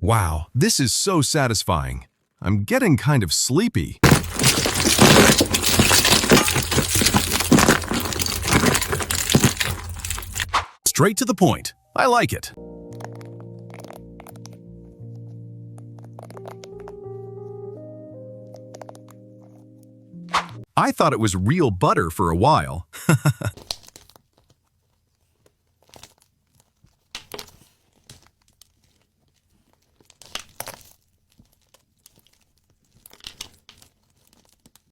Wow, this is so satisfying. I'm getting kind of sleepy. Straight to the point. I like it. I thought it was real butter for a while.